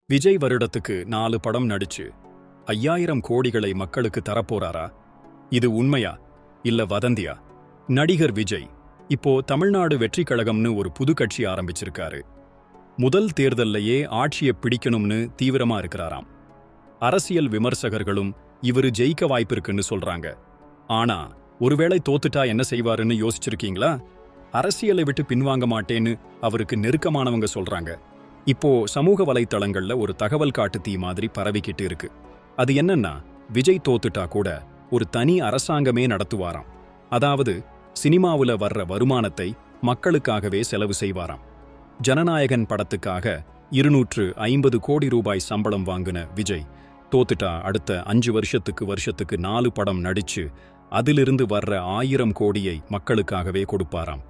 விஜய் வருடத்துக்கு 4 படம் நடிச்சு 5000 கோடிகளை மக்களுக்கு தரப்போறாரா? இது உண்மையா இல்ல வதந்தியா? நடிகர் விஜய் இப்போ தமிழ்நாடு வெற்றிக் கழகம்னு ஒரு புது கட்சி ஆரம்பிச்சிருக்காரு. முதல் தேர்தல்லையே ஆட்சியை பிடிக்கணும்னு தீவிரமா இருக்கிறாராம். அரசியல் விமர்சகர்களும் இவரு ஜெயிக்க வாய்ப்பிருக்குன்னு சொல்றாங்க. ஆனா ஒருவேளை தோத்துட்டா என்ன செய்வாருன்னு யோசிச்சிருக்கீங்களா? அரசியலை விட்டு பின்வாங்க மாட்டேன்னு அவருக்கு நெருக்கமானவங்க சொல்றாங்க. இப்போ சமூக வலைத்தளங்கள்ல ஒரு தகவல் காட்டு தீ மாதிரி பரவிக்கிட்டு இருக்கு. அது என்னன்னா, விஜய் தோத்துட்டா கூட ஒரு தனி அரசாங்கமே நடத்துவாராம். அதாவது சினிமாவுல வர்ற வருமானத்தை மக்களுக்காகவே செலவு செய்வாராம். ஜனநாயகன் படத்துக்காக 250 கோடி ரூபாய் சம்பளம் வாங்கின விஜய் தோத்துட்டா அடுத்த 5 வருஷத்துக்கு 4 படம் நடிச்சு அதிலிருந்து வர்ற 1000 கோடியை மக்களுக்காகவே கொடுப்பாராம்.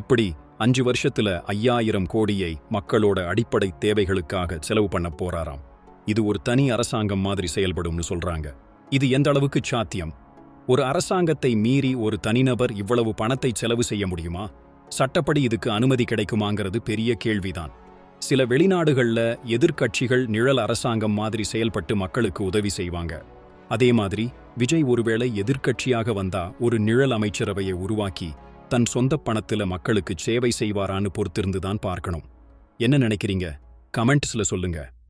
இப்படி 5 வருஷத்துல 5000 கோடியை மக்களோட அடிப்படை தேவைகளுக்காக செலவு பண்ண போறாராம். இது ஒரு தனி அரசாங்கம் மாதிரி செயல்படும்னு சொல்றாங்க. இது எந்த அளவுக்கு சாத்தியம்? ஒரு அரசாங்கத்தை மீறி ஒரு தனிநபர் இவ்வளவு பணத்தை செலவு செய்ய முடியுமா? சட்டப்படி இதுக்கு அனுமதி கிடைக்குமாங்கிறது பெரிய கேள்விதான். சில வெளிநாடுகள்ல எதிர்க்கட்சிகள் நிழல் அரசாங்கம் மாதிரி செயல்பட்டு மக்களுக்கு உதவி செய்வாங்க. அதே மாதிரி விஜய் ஒருவேளை எதிர்க்கட்சியாக வந்தா ஒரு நிழல் அமைச்சரவையை உருவாக்கி தன் சொந்த பணத்துல மக்களுக்கு சேவை செய்வாரான்னு பொறுத்திருந்துதான் பார்க்கணும். என்ன நினைக்கிறீங்க? கமெண்ட்ஸ்ல சொல்லுங்க.